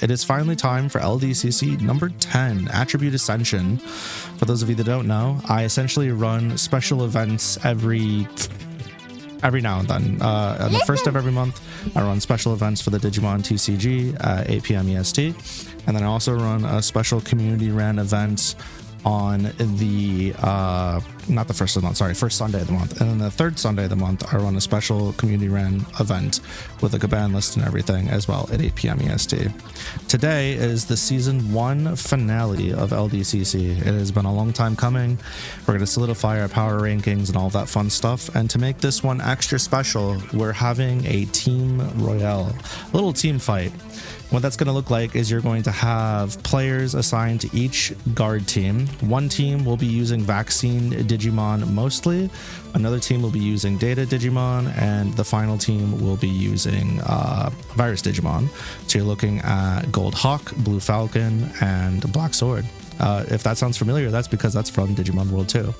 It is finally time for LDCC number 10, Attribute Ascension. For those of you that don't know, I essentially run special events every now and then. On the first of every month, I run special events for the Digimon TCG at 8 p.m. EST. And then I also run a special community ran event on the not the first of the month, sorry, first Sunday of the month, and then the third Sunday of the month I run a special community ran event with a Gaban list and everything as well at 8 p.m. EST. Today is the season 1 finale of LDCC. It has been a long time coming. We're going to solidify our power rankings and all that fun stuff, and to make this one extra special, we're having a team royale, a little team fight. What that's going to look like is you're going to have players assigned to each guard team. One team will be using vaccine Digimon mostly, another team will be using data Digimon, and the final team will be using virus Digimon. So you're looking at GOLDHAWK, BLUEFALCON, and Black Sword. If that sounds familiar, that's because that's from Digimon World 2.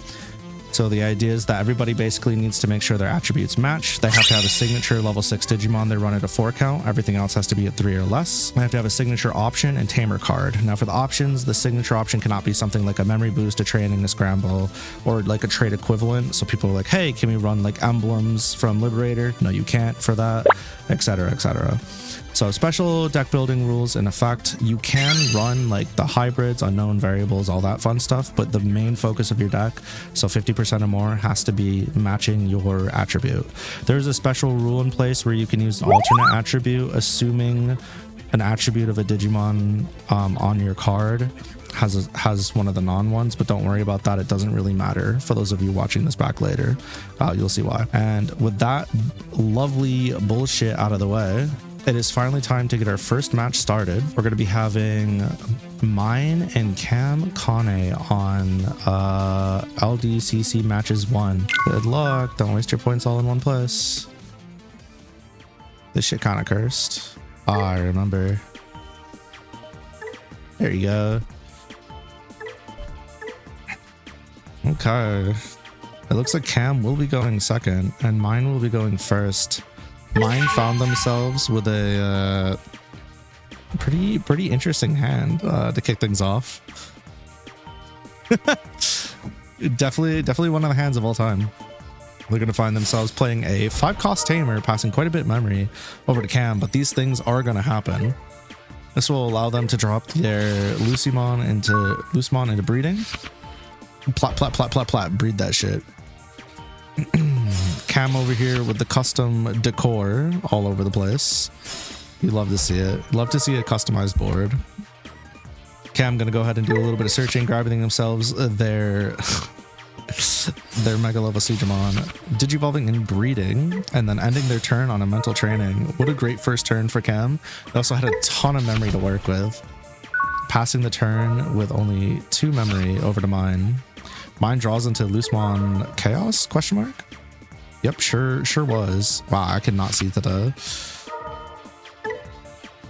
So the idea is that everybody basically needs to make sure their attributes match. They have to have a signature level 6 Digimon. They run at a 4 count. Everything else has to be at 3 or less. They have to have a signature option and tamer card. Now for the options, the signature option cannot be something like a memory boost, a training, a scramble, or like a trade equivalent. So people are like, hey, can we run like emblems from Liberator? No, you can't for that, etc., etc. So special deck building rules in effect. You can run like the hybrids, unknown variables, all that fun stuff, but the main focus of your deck, so 50% or more, has to be matching your attribute. There's a special rule in place where you can use an alternate attribute, assuming an attribute of a Digimon on your card has one of the non-ones, but don't worry about that. It doesn't really matter for those of you watching this back later. You'll see why. And with that lovely bullshit out of the way, it is finally time to get our first match started. We're going to be having mine and KAMKANE on LDCC matches 1. Good luck. Don't waste your points all in one place. This shit kind of cursed. I remember. There you go. Okay. It looks like Cam will be going second and mine will be going first. Mine found themselves with a pretty interesting hand to kick things off. definitely one of the hands of all time. They're going to find themselves playing a 5-cost tamer, passing quite a bit of memory over to Cam, but these things are going to happen. This will allow them to drop their Lucemon into breeding. Plat, plat, plat, plat, plat. Breed that shit. Cam over here with the custom decor all over the place. You love to see it. Love to see a customized board. Cam gonna go ahead and do a little bit of searching, grabbing themselves their Mega Level Digimon, Digivolving and breeding, and then ending their turn on a mental training. What a great first turn for Cam. They also had a ton of memory to work with. Passing the turn with only 2 memory over to mine. Mine draws into Lucemon Chaos? Question mark? Yep, sure was. Wow, I cannot see that.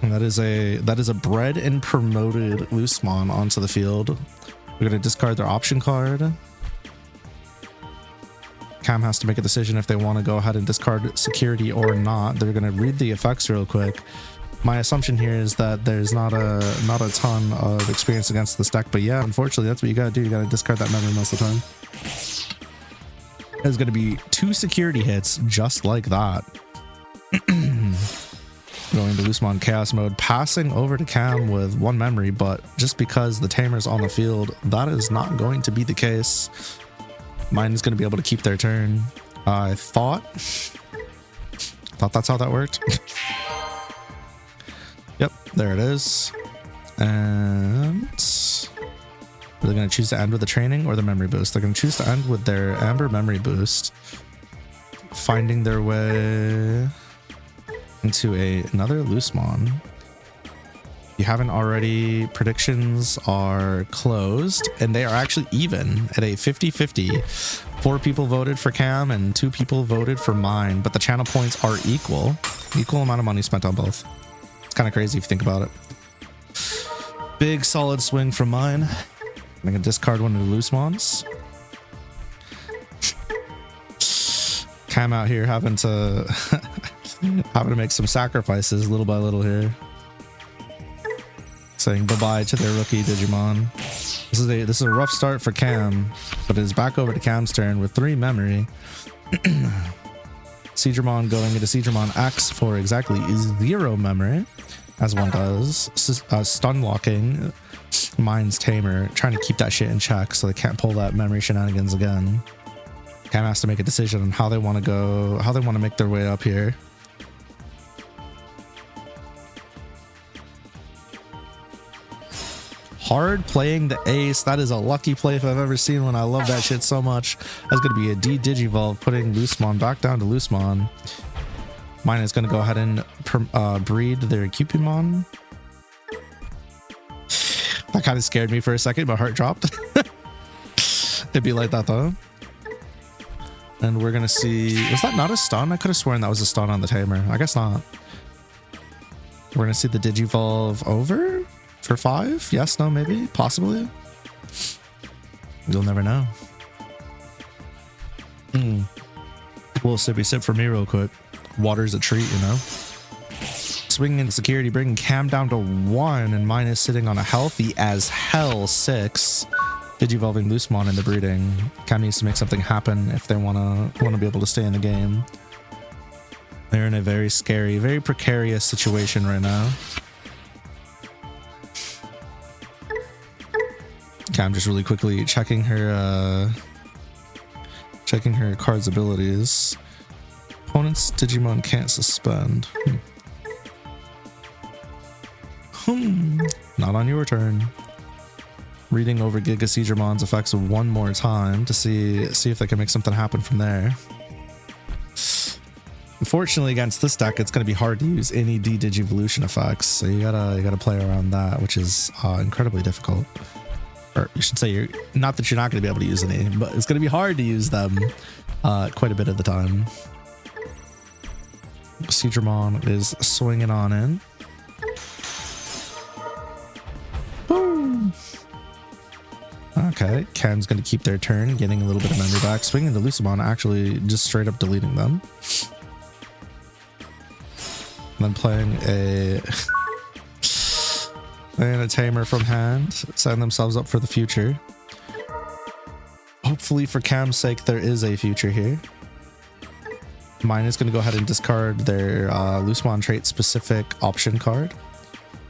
And that is a bred and promoted Lucemon onto the field. We're gonna discard their option card. Cam has to make a decision if they want to go ahead and discard security or not. They're gonna read the effects real quick. My assumption here is that there's not a ton of experience against this deck, but yeah, unfortunately, that's what you gotta do. You gotta discard that memory most of the time. There's gonna be 2 security hits just like that. Going to Lucemon Chaos mode, passing over to Cam with 1 memory, but just because the tamer's on the field, that is not going to be the case. Mine is gonna be able to keep their turn. I thought that's how that worked. Yep, there it is. And they're going to choose to end with the training or the memory boost. They're going to choose to end with their Amber memory boost, finding their way into another Lucemon. If you haven't already, predictions are closed, and they are actually even at a 50-50. 4 people voted for Cam and 2 people voted for mine, but the channel points are equal amount of money spent on both. It's kind of crazy if you think about it. Big solid swing from mine. I'm gonna discard one of the Lucemons. Cam out here having to make some sacrifices little by little here. saying bye-bye to their rookie Digimon. This is a rough start for Cam, but it is back over to Cam's turn with 3 memory. Seadramon going into Seadramon X for exactly 0 memory, as one does. Stun locking Mind's Tamer, trying to keep that shit in check so they can't pull that memory shenanigans again. Cam has to make a decision on how they want to go, how they want to make their way up here. Hard playing the ace. That is a lucky play if I've ever seen one. I love that shit so much. That's going to be a D-Digivolve, putting Loosemon back down to Loosemon. Mine is going to go ahead and breed their Cupimon. That kind of scared me for a second. My heart dropped. It'd be like that though. And we're going to see... Was that not a stun? I could have sworn that was a stun on the Tamer. I guess not. We're going to see the Digivolve over? For 5? Yes, no, maybe, possibly. You'll never know. Little sippy sip for me real quick. Water's a treat, you know. Swinging into security, bringing Cam down to 1, and mine is sitting on a healthy as hell 6. Digivolving Loosemon in the breeding. Cam needs to make something happen if they wanna be able to stay in the game. They're in a very scary, very precarious situation right now. Cam just really quickly checking her card's abilities. Opponent's Digimon can't suspend. Not on your turn. Reading over Giga Seadramon's effects one more time to see if they can make something happen from there. Unfortunately, against this deck, it's going to be hard to use any D-Digivolution effects, so you gotta play around that, which is incredibly difficult. Or you should say, you're not that you're not going to be able to use any, but it's going to be hard to use them quite a bit of the time. Seadramon is swinging on in. Boom. Okay, Cam's going to keep their turn, getting a little bit of memory back. Swinging to Loosemon, actually just straight up deleting them. And then playing and a Tamer from hand, setting themselves up for the future. Hopefully for Cam's sake, there is a future here. Mine is going to go ahead and discard their Loosemon trait specific option card.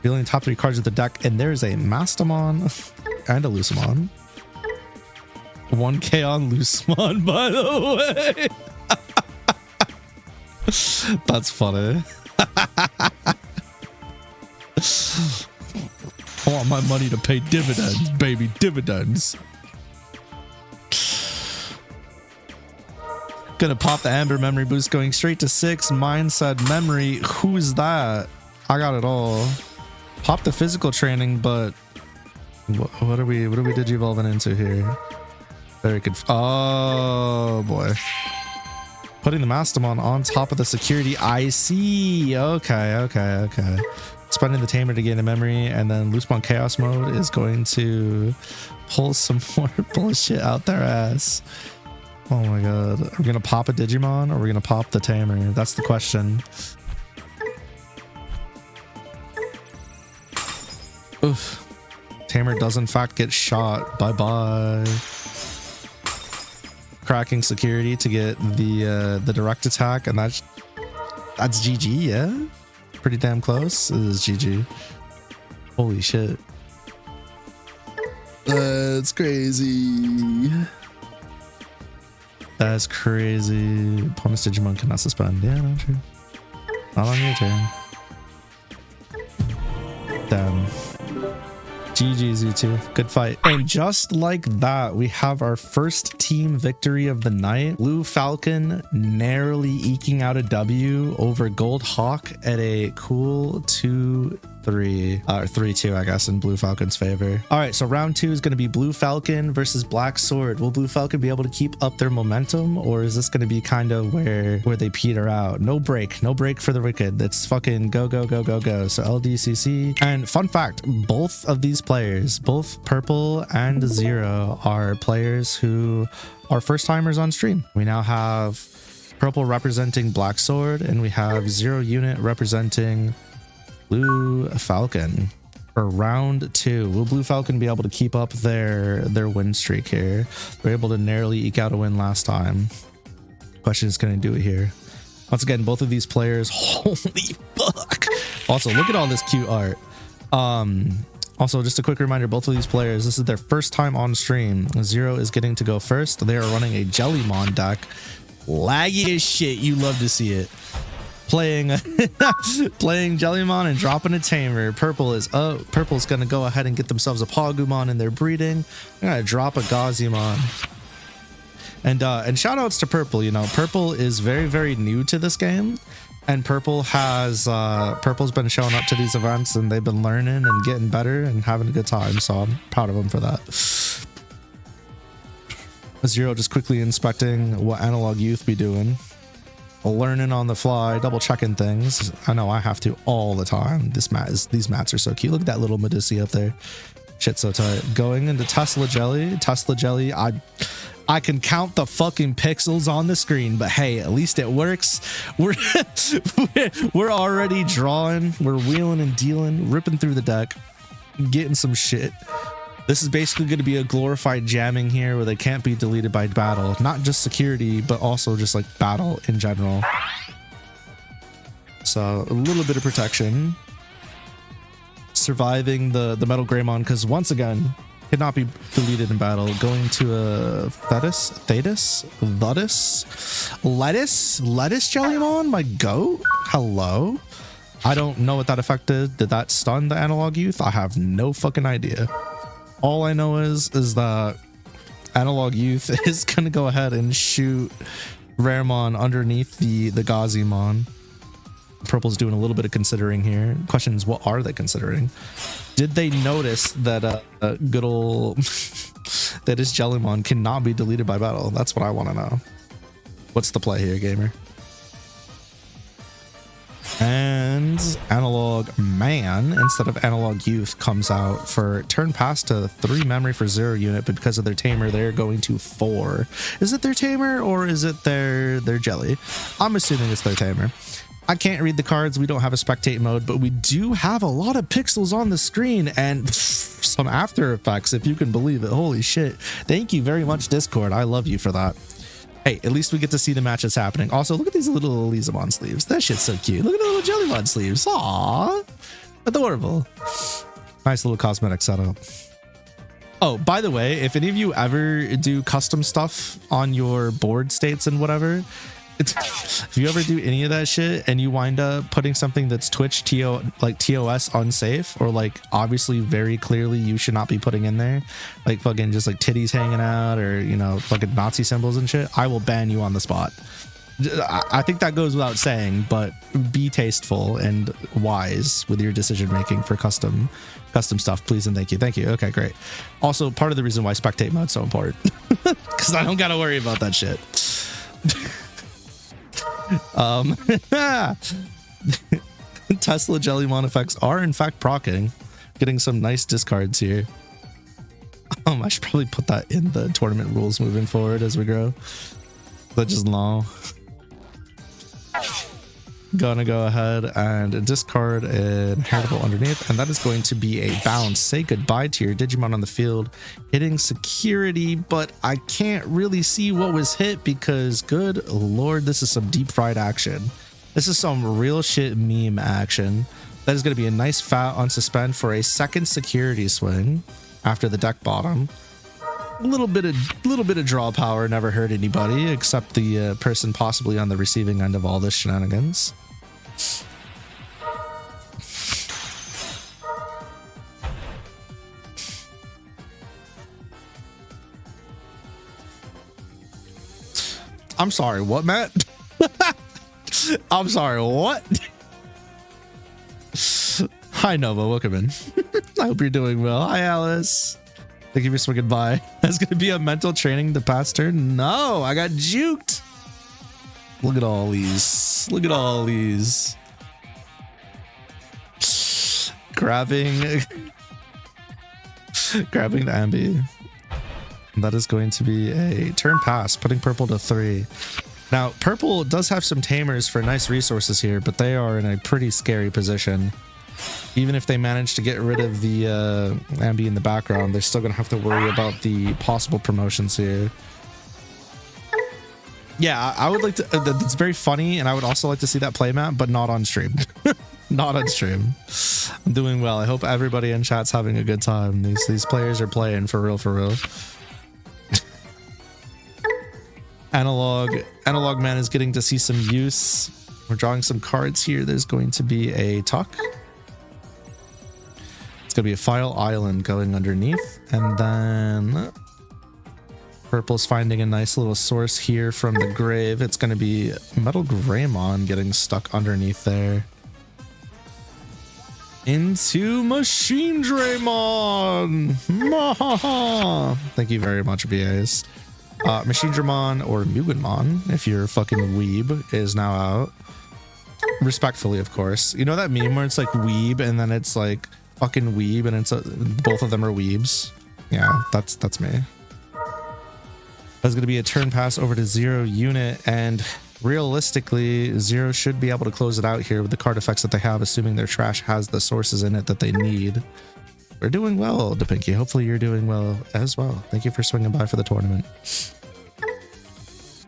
Revealing top 3 cards of the deck, and there's a Mastamon and a Loosemon. 1k on Loosemon, by the way. That's funny. I want my money to pay dividends, baby, dividends. Gonna pop the Amber memory boost, going straight to 6. Mine said memory. Who's that? I got it all. Pop the physical training, but what are we digivolving into here? Very good. Oh boy. Putting the Mastamon on top of the security. I see. Okay. Spending the Tamer to gain a memory, and then Loosemon Chaos Mode is going to pull some more bullshit out their ass. Oh my god. Are we going to pop a Digimon, or are we going to pop the Tamer? That's the question. Oof. Tamer does in fact get shot. Bye-bye. Cracking security to get the direct attack, and that's GG, yeah? Pretty damn close. It is GG. Holy shit. That's crazy. That's crazy. Opponent's Digimon cannot suspend. Yeah, no, true. Not on your turn. Damn. GG's, you two. Good fight. And just like that, we have our first team victory of the night. Blue Falcon narrowly eking out a W over GOLDHAWK at a cool 2-3. Or 3-2, I guess, in Blue Falcon's favor. All right, so round 2 is going to be Blue Falcon versus Black Sword. Will Blue Falcon be able to keep up their momentum, or is this going to be kind of where they peter out? No break for the wicked. It's fucking go. So LDCC. And fun fact, both of these players, both Purple and Zero, are players who are first timers on stream. We now have Purple representing Black Sword, and we have Zero Unit representing Blue Falcon. for round 2. Will Blue Falcon be able to keep up their win streak here? They're able to narrowly eke out a win last time. Question is, can I do it here? Once again, both of these players, holy fuck. Also, look at all this cute art. Also, just a quick reminder, both of these players, this is their first time on stream. Zero is getting to go first. They are running a Jellymon deck. Laggy as shit. You love to see it. Playing Jellymon and dropping a tamer. Purple's gonna go ahead and get themselves a Pogumon in their breeding. They're gonna drop a Gausimon. And shout outs to Purple. You know, Purple is very, very new to this game. And Purple's been showing up to these events, and they've been learning and getting better and having a good time. So I'm proud of them for that. Zero just quickly inspecting what Analog Youth be doing. Learning on the fly, double checking things. I know I have to all the time. These mats are so cute. Look at that little Medici up there. Shit's so tight. Going into Tesla Jelly. I can count the fucking pixels on the screen, but hey, at least it works. We're already drawing. We're wheeling and dealing, ripping through the deck, getting some shit. This is basically going to be a glorified jamming here where they can't be deleted by battle. Not just security, but also just like battle in general. So a little bit of protection. Surviving the Metal Greymon, because once again, cannot be deleted in battle. Going to a Lettuce Jellymon, my goat. Hello. I don't know what that effect did. Did that stun the Analog Youth? I have no fucking idea. All I know is that Analog Youth is gonna go ahead and shoot Raremon underneath the Gausimon. Purple's doing a little bit of considering here. Question is, what are they considering? Did they notice that good old that his Jellymon cannot be deleted by battle? That's what I want to know. What's the play here, gamer? And Analog Man instead of Analog Youth comes out for turn pass to 3 memory for 0 unit, but because of their tamer, they're going to 4. Is it their tamer or is it their jelly? I'm assuming it's their tamer. I can't read the cards. We don't have a spectate mode, but we do have a lot of pixels on the screen and some After Effects, if you can believe it. Holy shit. Thank you very much, Discord. I love you for that. Hey, at least we get to see the match that's happening. Also, look at these little Elizamon sleeves. That shit's so cute. Look at the little Jellymon sleeves. Aww. Adorable. Nice little cosmetic setup. Oh, by the way, if any of you ever do custom stuff on your board states and whatever, if you ever do any of that shit and you wind up putting something that's Twitch TOS unsafe, or like obviously very clearly you should not be putting in there, like fucking just like titties hanging out or, you know, fucking Nazi symbols and shit, I will ban you on the spot. I think that goes without saying, but be tasteful and wise with your decision making for custom stuff, please and thank you. Thank you. Okay, great. Also, part of the reason why spectate mode's so important, because I don't gotta worry about that shit. Tesla Jellymon effects are in fact proccing, getting some nice discards here. I should probably put that in the tournament rules moving forward as we grow. But just no. Gonna go ahead and discard an Inheritable underneath, and that is going to be a bounce. Say goodbye to your Digimon on the field, hitting security, but I can't really see what was hit because good lord, this is some deep fried action. This is some real shit meme action. That is going to be a nice fat on suspend for a second security swing after the deck bottom. A little bit of draw power never hurt anybody except the person possibly on the receiving end of all this shenanigans. I'm sorry, what, Matt? I'm sorry, what? Hi, Nova, welcome in. I hope you're doing well. Hi, Alice. Thank you for swinging by. That's going to be a mental training the past turn. No, I got juked. Look at all these. Look at all these. Grabbing the Ambi. That is going to be a turn pass, putting purple to 3. Now, purple does have some tamers for nice resources here, but they are in a pretty scary position. Even if they manage to get rid of the Ambi in the background, they're still gonna have to worry about the possible promotions here. Yeah, I would like to. It's very funny, and I would also like to see that playmat, but not on stream. Not on stream. I'm doing well. I hope everybody in chat's having a good time. These players are playing for real, for real. Analog Man is getting to see some use. We're drawing some cards here. There's going to be a tuck. It's going to be a File Island going underneath. And then Purple's finding a nice little source here from the grave. It's going to be Metal Greymon getting stuck underneath there. Into Machine Draymon! Thank you very much, BAs. Machine Draymon or Mugenmon, if you're a fucking weeb, is now out. Respectfully, of course. You know that meme where it's like weeb and then it's like fucking weeb and it's both of them are weebs? Yeah, that's me. That's going to be a turn pass over to Zero Unit, and realistically, Zero should be able to close it out here with the card effects that they have, assuming their trash has the sources in it that they need. We're doing well, DePinky. Hopefully you're doing well as well. Thank you for swinging by for the tournament.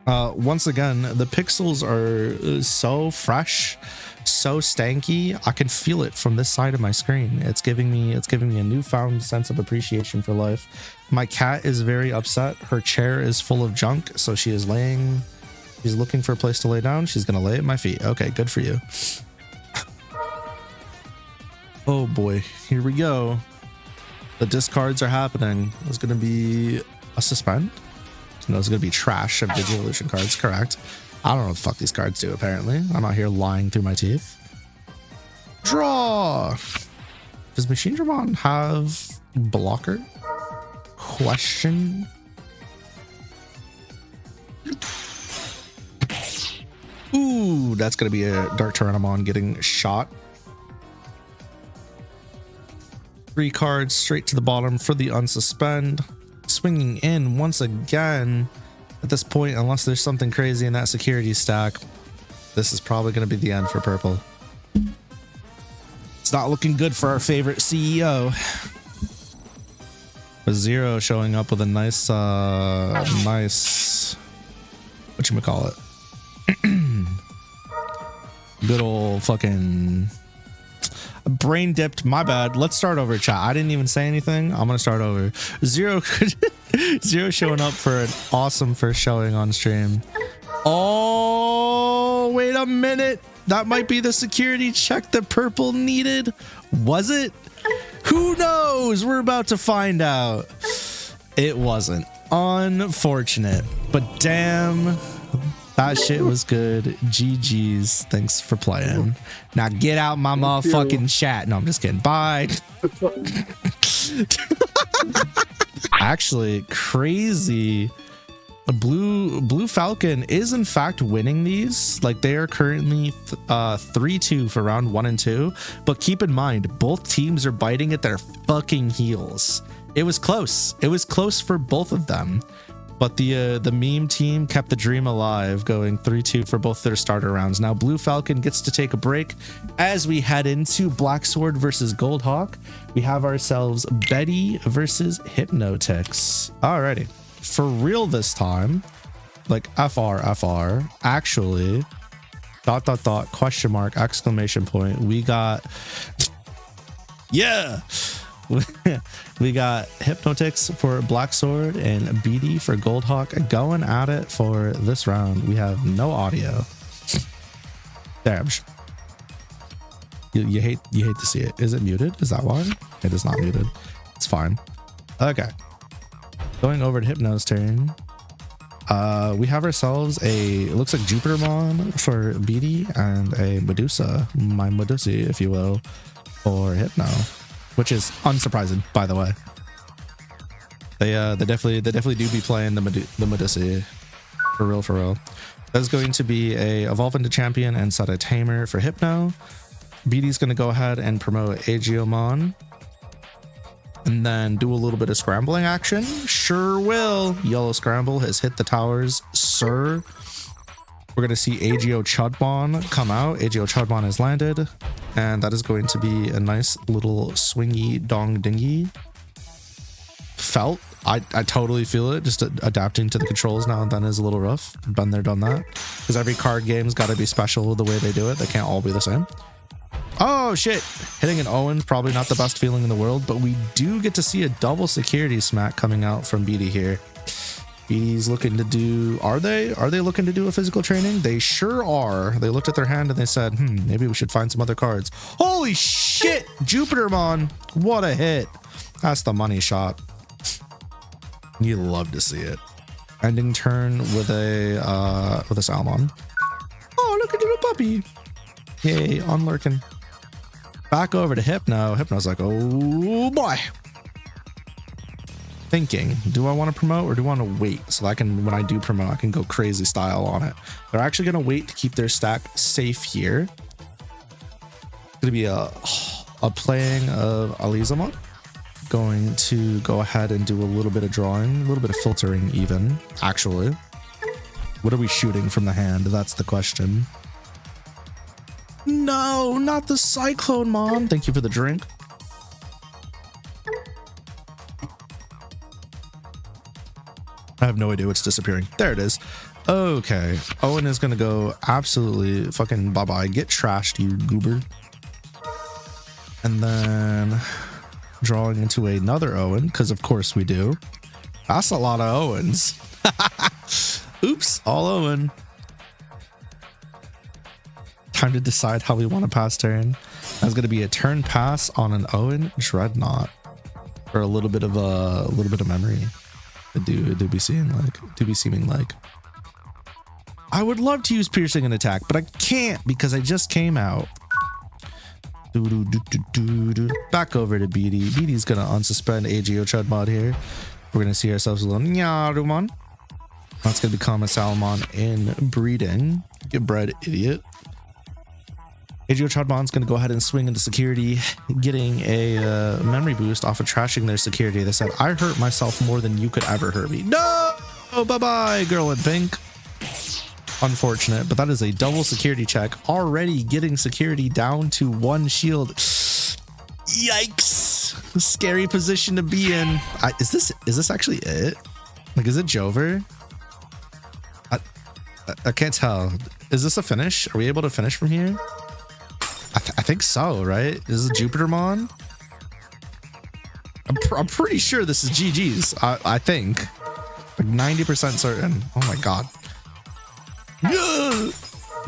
Once again, the pixels are so fresh, so stanky. I can feel it from this side of my screen. It's giving me a newfound sense of appreciation for life. My cat is very upset. Her chair is full of junk, so she is laying. She's looking for a place to lay down. She's gonna lay at my feet. Okay, good for you. Oh boy, here we go. The discards are happening. There's gonna be a suspend. No, it's gonna be trash of Digivolution cards, correct. I don't know what the fuck these cards do, apparently. I'm not here lying through my teeth. Draw! Does Machine Dramon have blocker? Question. Ooh, that's gonna be a Dark Tyrannomon getting shot. 3 cards straight to the bottom for the unsuspend. Swinging in once again. At this point, unless there's something crazy in that security stack, this is probably going to be the end for Purple. It's not looking good for our favorite CEO. With Zero showing up with a nice, nice, whatchamacallit? Good old fucking brain dipped. My bad. Let's start over, chat. I didn't even say anything. I'm gonna start over. Zero showing up for an awesome first showing on stream. Oh, wait a minute. That might be the security check that Purple needed. Was it? Who knows? We're about to find out. It wasn't. Unfortunate, but damn, that shit was good. GG's. Thanks for playing. Now get out my motherfucking chat. No, I'm just kidding. Bye. Actually, crazy. Blue Falcon is in fact winning these. Like, they are currently 3-2 for round 1 and 2. But keep in mind, both teams are biting at their fucking heels. It was close. It was close for both of them. But the meme team kept the dream alive, going 3-2 for both their starter rounds. Now Blue Falcon gets to take a break as we head into Black Sword versus GOLDHAWK. We have ourselves BEATTY versus HYPNOTYX. Alrighty. For real this time, like FR, actually, ... question mark, exclamation point. We got, yeah. We got HYPNOTYX for Black Sword and BEATTY for GOLDHAWK going at it for this round. We have no audio. Damn. You hate to see it. Is it muted? Is that why? It is not muted. It's fine. Okay. Going over to Hypno's turn. We have ourselves a, it looks like Jupitermon for BEATTY and a Medusa, my Medusi, if you will, for Hypno. Which is unsurprising, by the way. They definitely do be playing the Medusa for real. That's going to be a Evolve into Champion and set a Tamer for Hypno. BEATTY's going to go ahead and promote Aegiomon. And then do a little bit of scrambling action. Sure will. Yellow Scramble has hit the towers, sir. We're going to see Aegio Chudmon come out. Aegio Chudmon has landed. And that is going to be a nice little swingy dong dingy. Felt. I totally feel it. Just adapting to the controls now and then is a little rough. Been there, done that. Because every card game's got to be special the way they do it. They can't all be the same. Oh shit, hitting an Owen's probably not the best feeling in the world, but we do get to see a double security smack coming out from BEATTY here. BEATTY's looking to do, are they looking to do a physical training? They sure are. They looked at their hand and they said, maybe we should find some other cards. Holy shit, Jupitermon, what a hit. That's the money shot. You love to see it. Ending turn with a Salmon. Oh, look at the little puppy. Yay, on lurking. Back over to Hypno. Hypno's like, oh boy. Thinking, do I want to promote or do I want to wait so I can, when I do promote, I can go crazy style on it. They're actually going to wait to keep their stack safe here. It's going to be a playing of Alizamon. Going to go ahead and do a little bit of drawing, a little bit of filtering even, actually. What are we shooting from the hand? That's the question. No, not the Cyclone Mom. Thank you for the drink. I have no idea what's disappearing. There it is. Okay. Owen is going to go absolutely fucking bye-bye. Get trashed, you goober. And then drawing into another Owen, because of course we do. That's a lot of Owens. Oops, all Owen. Time to decide how we want to pass turn. That's going to be a turn pass on an Owen Dreadnought, or a little bit of memory. It do be seeming like. I would love to use piercing and attack, but I can't because I just came out. Back over to BEATTY. BEATTY's gonna unsuspend AGO Chud mod here. We're gonna see ourselves a little Nyarumon. That's gonna become a Salmon in breeding. Get bred, idiot. AGO Chudmon's going to go ahead and swing into security, getting a memory boost off of trashing their security. They said, I hurt myself more than you could ever hurt me. No! Oh, bye-bye, girl in pink. Unfortunate, but that is a double security check. Already getting security down to 1 shield. Yikes. Scary position to be in. Is this actually it? Like, is it Jover? I can't tell. Is this a finish? Are we able to finish from here? I think so, right? Is it Jupitermon? I'm pretty sure this is GG's. I think. Like 90% certain. Oh my god.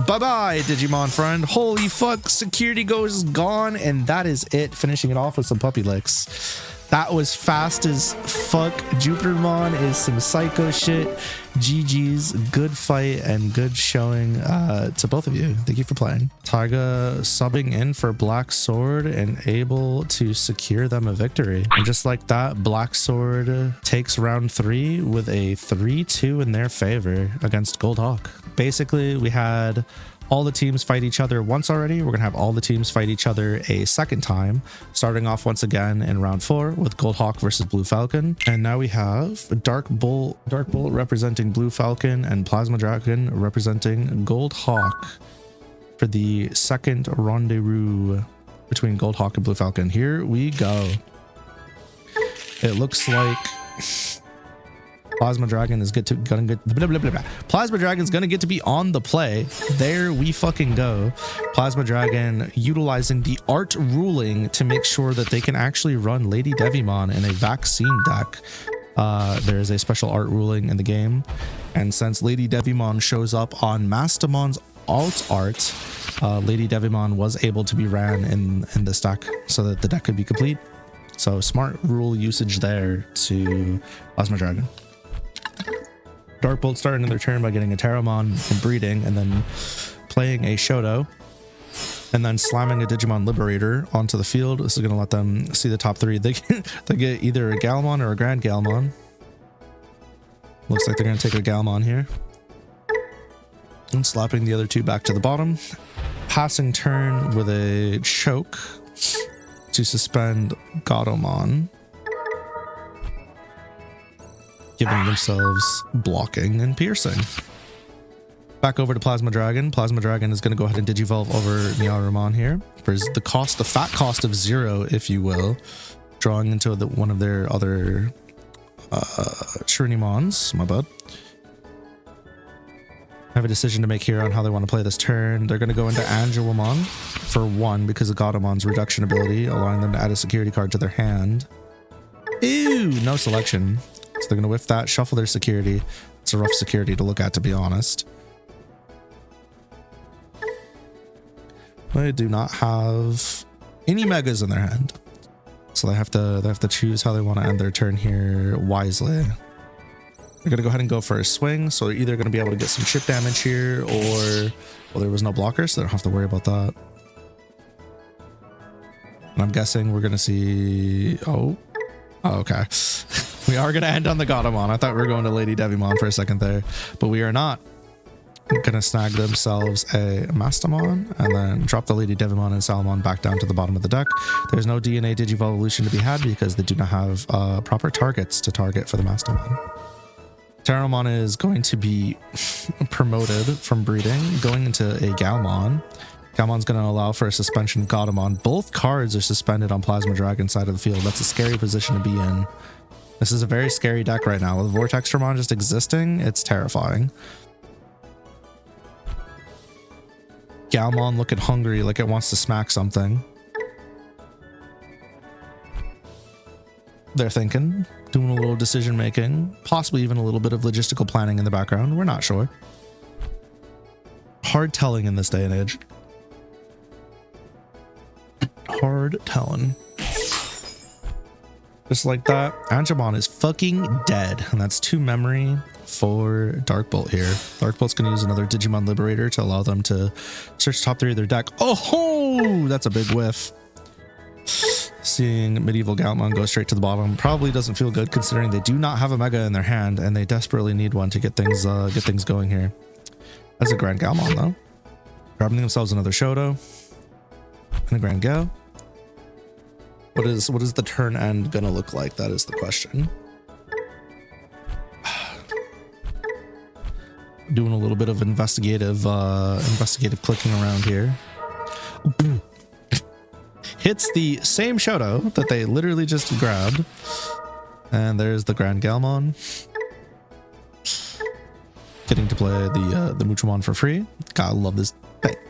Bye-bye, Digimon friend. Holy fuck. Security goes gone. And that is it. Finishing it off with some puppy licks. That was fast as fuck. Jupitermon is some psycho shit. GG's, good fight and good showing to both of you. Thank you for playing. TAIGA subbing in for Black Sword and able to secure them a victory. And just like that, Black Sword takes round 3 with a 3-2 in their favor against GOLDHAWK. Basically, we had all the teams fight each other once already. We're gonna have all the teams fight each other a second time, starting off once again in round 4 with GOLDHAWK versus BLUEFALCON. And now we have Dark Bull representing BLUEFALCON and PLASMADRAGON representing GOLDHAWK for the second rendezvous between GOLDHAWK and BLUEFALCON. Here we go. It looks like PLASMADRAGON is PLASMADRAGON's gonna get to be on the play. There we fucking go. PLASMADRAGON utilizing the art ruling to make sure that they can actually run Lady Devimon in a vaccine deck. There is a special art ruling in the game, and since Lady Devimon shows up on Mastamon's alt art, Lady Devimon was able to be ran in this deck so that the deck could be complete. So smart rule usage there to PLASMADRAGON. Dark Bolt starting their turn by getting a Terramon and breeding, and then playing a Shoto, and then slamming a Digimon Liberator onto the field. This is going to let them see the top 3. They get either a Galmon or a Grand Galmon. Looks like they're going to take a Galmon here. And slapping the other 2 back to the bottom. Passing turn with a Choke to suspend Godomon, giving themselves blocking and piercing. Back over to Plasma Dragon. Plasma Dragon is going to go ahead and Digivolve over Niarumon here. For the cost, the fat cost of 0, if you will. Drawing into one of their other Shurinimons. My bad. Have a decision to make here on how they want to play this turn. They're going to go into Angelomon for 1 because of Godemon's reduction ability, allowing them to add a security card to their hand. Ew, no selection. So they're going to whiff that, shuffle their security. It's a rough security to look at, to be honest. They do not have any megas in their hand. So they have to choose how they want to end their turn here wisely. They're going to go ahead and go for a swing. So they're either going to be able to get some chip damage here, or well, there was no blocker, so they don't have to worry about that. And I'm guessing we're going to see... Oh, okay. We are going to end on the Godamon. I thought we were going to Lady Devimon for a second there, but we are not. Going to snag themselves a Mastamon and then drop the Lady Devimon and Salamon back down to the bottom of the deck. There's no DNA Digivolution to be had because they do not have proper targets to target for the Mastamon. Terramon is going to be promoted from breeding, going into a Galmon. Galmon's going to allow for a suspension Godamon. Both cards are suspended on Plasma Dragon side of the field. That's a scary position to be in. This is a very scary deck right now. With Vortextramon just existing, it's terrifying. Galmon looking hungry, like it wants to smack something. They're thinking, doing a little decision making, possibly even a little bit of logistical planning in the background. We're not sure. Hard telling in this day and age. Hard telling. Just like that, Angemon is fucking dead, and that's 2 memory for Dark Bolt here. Dark Bolt's going to use another Digimon Liberator to allow them to search top 3 of their deck. Oh, that's a big whiff. Seeing Medieval Galmon go straight to the bottom probably doesn't feel good, considering they do not have a Mega in their hand, and they desperately need one to get things going here. That's a Grand Galmon though. Grabbing themselves another Shoto and a Grand Gal. What is the turn end gonna look like? That is the question. Doing a little bit of investigative clicking around here. Hits the same Shoto that they literally just grabbed. And there's the Grand Galmon. Getting to play the Muchomon for free. God, I love this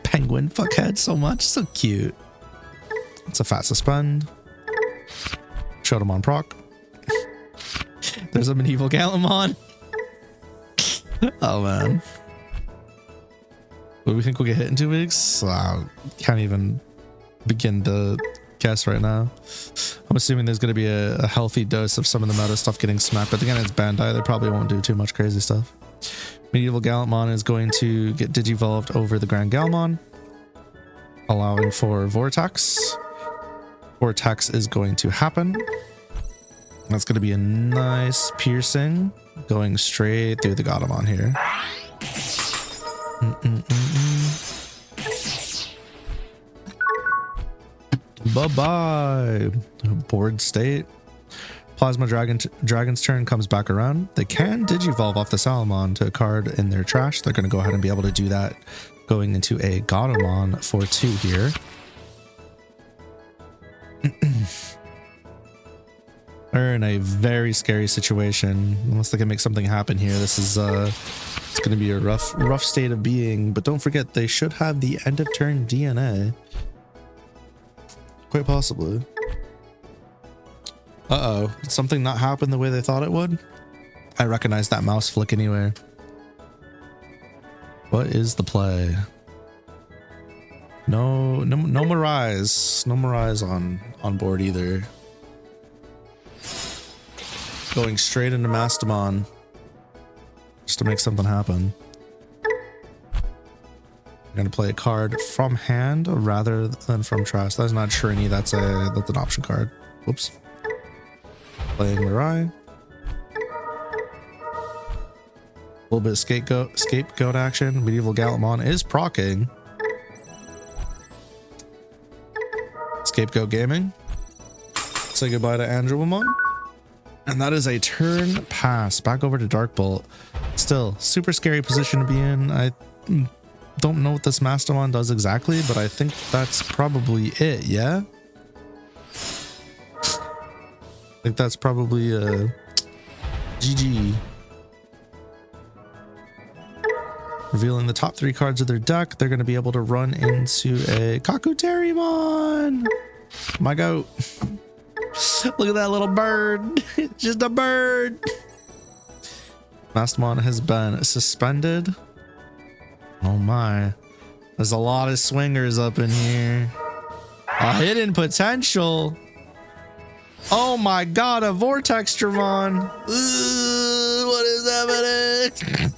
penguin fuckhead so much. So cute. It's a fat suspend. Shotomon proc. There's a Medieval Galmon. Oh man. What do we think we'll get hit in 2 weeks? Can't even begin to guess right now. I'm assuming there's going to be a healthy dose of some of the meta stuff getting smacked, but again, it's Bandai. They probably won't do too much crazy stuff. Medieval Galmon is going to get Digivolved over the Grand Galmon, allowing for Vortex. Vortex is going to happen. That's going to be a nice piercing going straight through the Godamon here. Bye-bye. Board state. Plasma Dragon's turn comes back around. They can Digivolve off the Salamon to a card in their trash. They're going to go ahead and be able to do that going into a Godamon for 2 here. They're in a very scary situation. Unless they can make something happen here, this is it's going to be a rough state of being. But don't forget, they should have the end of turn DNA. Quite possibly. Uh-oh. Did something not happen the way they thought it would? I recognize that mouse flick anywhere. What is the play? No Mirais. No Mirais on board either. Going straight into Mastamon just to make something happen. I'm gonna play a card from hand rather than from trash. That's not Trini, that's an option card. Whoops. Playing Mirai. A little bit of scapegoat action. Medieval Galmon is proccing. Scapegoat Gaming. Say goodbye to Angelomon. And that is a turn pass. Back over to Dark Bolt. Still, super scary position to be in. I don't know what this Mastodon does exactly, but I think that's probably it, yeah? I think that's probably GG. Revealing the top 3 cards of their deck, they're going to be able to run into a Kakuterimon. My goat. Look at that little bird. It's just a bird. Mastodon has been suspended. Oh my. There's a lot of swingers up in here. A hidden potential. Oh my god, a Vortextramon. What is happening?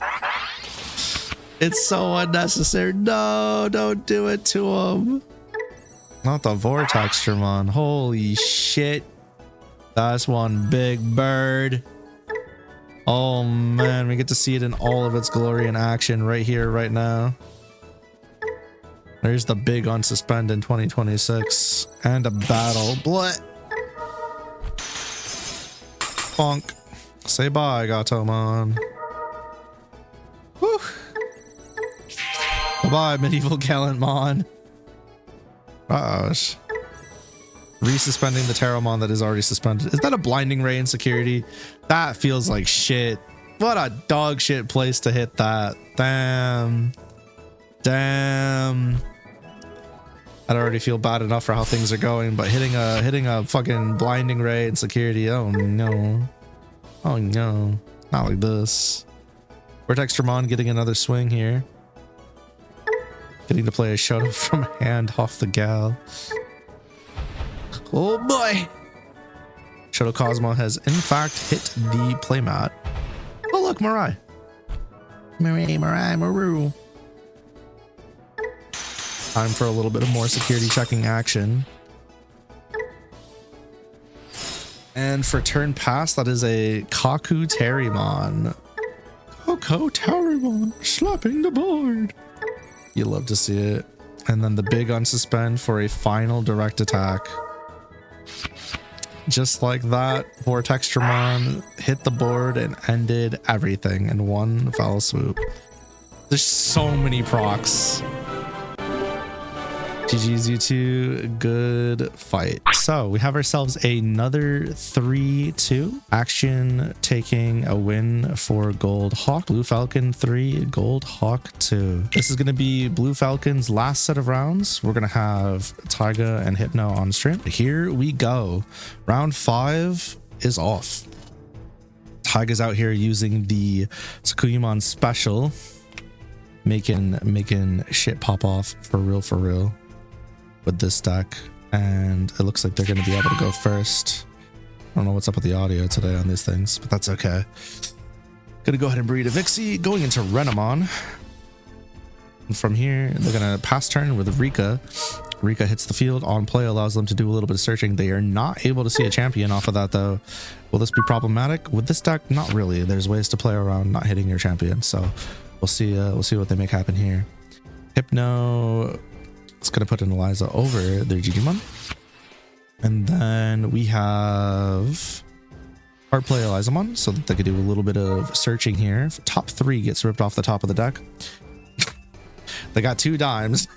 It's so unnecessary. No, don't do it to him. Not the Vortextramon. Holy shit. That's one big bird. Oh man, we get to see it in all of its glory in action right here, right now. There's the big unsuspend in 2026. And a battle. Blah. Bonk. Say bye, Gatomon. Whew. Bye-bye, Medieval Gallantmon. Uh-oh. Resuspending the Terramon that is already suspended. Is that a Blinding Ray insecurity? That feels like shit. What a dog shit place to hit that. Damn. Damn. I already feel bad enough for how things are going, but hitting a fucking Blinding Ray insecurity. Oh no. Oh no. Not like this. Vortextramon getting another swing here. Getting to play a Shadow from hand off the gal. Oh boy. Shadow Cosmo has in fact hit the playmat. Oh look, Mirai. Mirai, Maru. Time for a little bit of more security checking action. And for turn pass, that is a Kakuterimon. Kakuterimon slapping the board. You love to see it. And then the big unsuspend for a final direct attack. Just like that, Vortextramon hit the board and ended everything in one foul swoop. There's so many procs. GG's, you two. Good fight. So we have ourselves another 3-2 action, taking a win for GOLDHAWK. Blue Falcon 3, GOLDHAWK 2. This is going to be Blue Falcon's last set of rounds. We're going to have TAIGA and Hypno on stream. Here we go. Round 5 is off. TAIGA's out here using the Sakuyamon special, making shit pop off for real with this deck, and it looks like they're going to be able to go first. I don't know what's up with the audio today on these things, but that's okay. Gonna go ahead and breed a Vixie, going into Renamon. And from here, they're gonna pass turn with Rika. Rika hits the field on play, allows them to do a little bit of searching. They are not able to see a champion off of that though. Will this be problematic with this deck? Not really. There's ways to play around not hitting your champion, so we'll see what they make happen here. Hypno is going to put an Eliza over their Digimon. And then we have hard play Elizamon so that they could do a little bit of searching here. Top 3 gets ripped off the top of the deck. They got 2 dimes.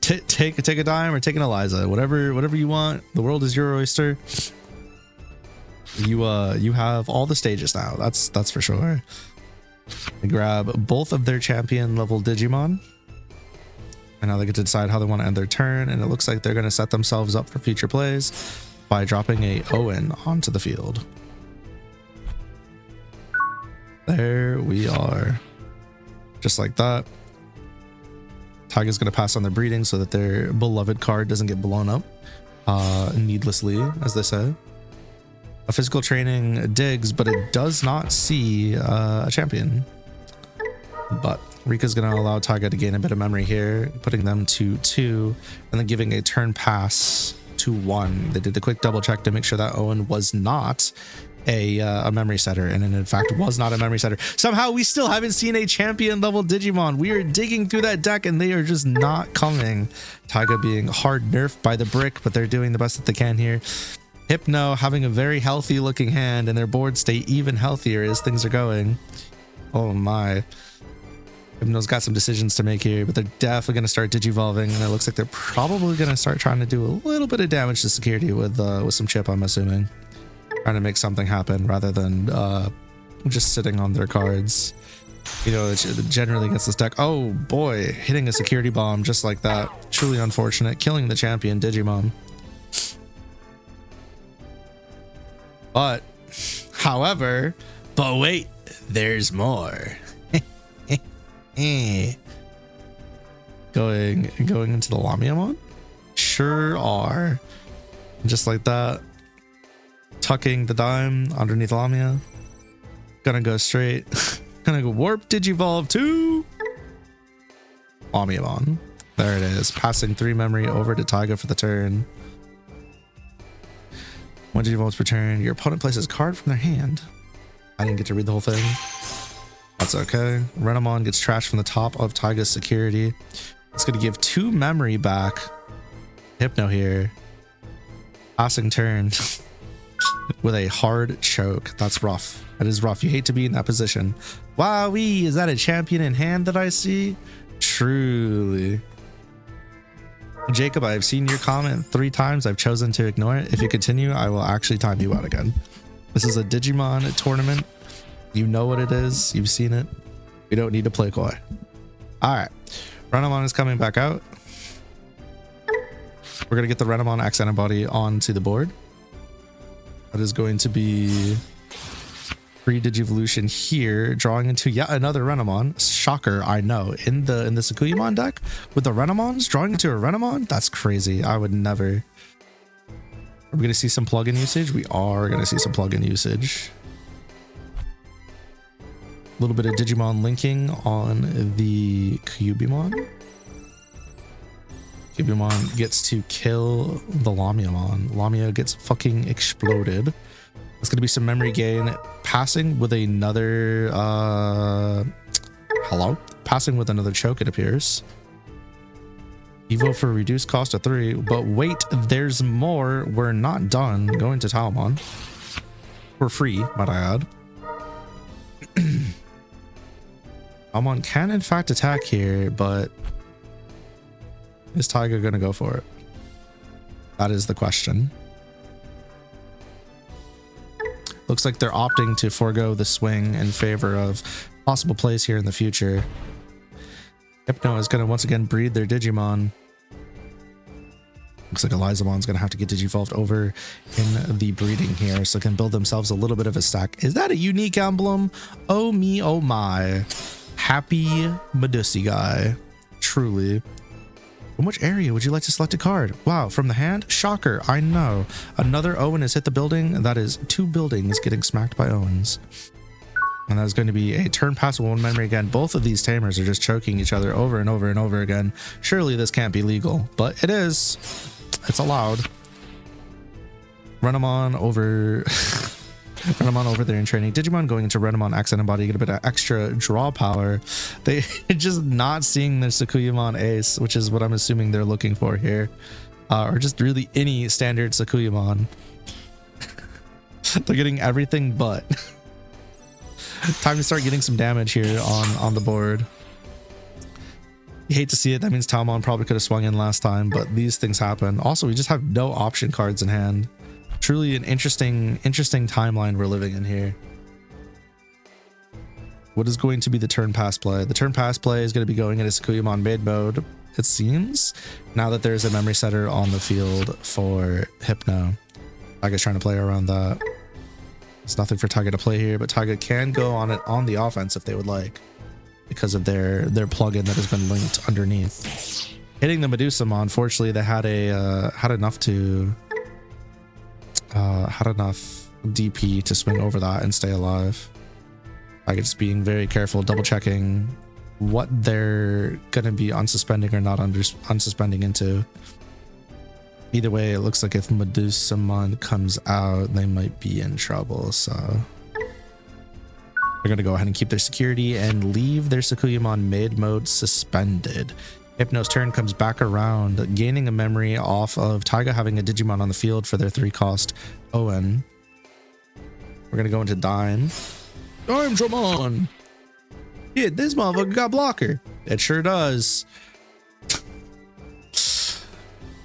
Take a dime or take an Eliza. Whatever you want. The world is your oyster. You have all the stages now. That's for sure. They grab both of their champion level Digimon. And now they get to decide how they want to end their turn. And it looks like they're going to set themselves up for future plays by dropping a Owen onto the field. There we are. Just like that. TAIGA's going to pass on their breeding so that their beloved card doesn't get blown up needlessly, as they say. A physical training digs, but it does not see a champion. But Rika's going to allow TAIGA to gain a bit of memory here, putting them to 2 and then giving a turn pass to 1. They did the quick double check to make sure that Owen was not a memory setter, and in fact was not a memory setter. Somehow we still haven't seen a champion level Digimon. We are digging through that deck and they are just not coming. TAIGA being hard nerfed by the brick, but they're doing the best that they can here. Hypno having a very healthy looking hand, and their board stay even healthier as things are going. Oh my. Hypno's got some decisions to make here, but they're definitely going to start digivolving, and it looks like they're probably going to start trying to do a little bit of damage to security with some chip, I'm assuming. Trying to make something happen rather than just sitting on their cards. You know, it generally gets this deck. Oh boy, hitting a security bomb just like that. Truly unfortunate. Killing the champion Digimon. But, however, but wait, there's more. Going into the Lamiamon? Sure are. Just like that. Tucking the dime underneath Lamia. Gonna go straight. Gonna go warp digivolve to Lamiamon. There it is. Passing 3 memory over to Taiga for the turn. 1 digivolves per turn. Your opponent places a card from their hand. I didn't get to read the whole thing. That's okay. Renamon gets trashed from the top of Taiga's security. It's going to give 2 memory back. Hypno here. Passing turn with a hard choke. That's rough. That is rough. You hate to be in that position. Wowee, is that a champion in hand that I see? Truly. Jacob, I've seen your comment 3 times. I've chosen to ignore it. If you continue, I will actually time you out again. This is a Digimon tournament. You know what it is. You've seen it. We don't need to play coy. All right. Renamon is coming back out. We're going to get the Renamon X antibody onto the board. That is going to be free Digivolution here, drawing into yet another Renamon. Shocker, I know. In the Sakuyamon deck, with the Renamons, drawing into a Renamon? That's crazy. I would never. Are we going to see some plugin usage? We are going to see some plugin usage. A little bit of Digimon linking on the Cubimon. Cubimon gets to kill the Lamiamon. Lamia gets fucking exploded. It's going to be some memory gain. Passing with another... hello? Passing with another choke, it appears. Evo for reduced cost of 3. But wait, there's more. We're not done. Going to Talmon. For free, might I add. Talmon can in fact attack here, but is Taiga going to go for it? That is the question. Looks like they're opting to forego the swing in favor of possible plays here in the future. Hypno is going to once again breed their Digimon. Looks like Elizamon's going to have to get Digivolved over in the breeding here, so can build themselves a little bit of a stack. Is that a unique emblem? Oh me, oh my. Happy Medusi guy. Truly. From which area would you like to select a card? Wow, from the hand? Shocker, I know. Another Owen has hit the building. That is 2 buildings getting smacked by Owens. And that is going to be a turn pass with 1 memory again. Both of these tamers are just choking each other over and over and over again. Surely this can't be legal, but it is. It's allowed. Renamon over... Renamon over there in training. Digimon going into Renamon X antibody, get a bit of extra draw power. They just not seeing their Sakuyamon ace, which is what I'm assuming they're looking for here. Or just really any standard Sakuyamon. They're getting everything but. Time to start getting some damage here on the board. You hate to see it. That means Talmon probably could have swung in last time, but these things happen. Also, we just have no option cards in hand. Truly an interesting timeline we're living in here. What is going to be the turn pass play? The turn pass play is going to be going into Sakuyamon mid mode, it seems, now that there's a memory setter on the field for Hypno. Taiga's trying to play around that. There's nothing for Taiga to play here, but Taiga can go on it on the offense if they would like, because of their plugin that has been linked underneath. Hitting the Medusamon, unfortunately, they had enough DP to swing over that and stay alive. Like, it's being very careful, double checking what they're gonna be unsuspending or not unsuspending into. Either way, it looks like if Medusamon comes out, they might be in trouble, so they're gonna go ahead and keep their security and leave their Sakuyamon mid mode suspended. Hypno's turn comes back around, gaining a memory off of Taiga having a Digimon on the field for their 3-cost Owen. We're going to go into Dime. Dime Dramon! Yeah, this motherfucker got blocker. It sure does.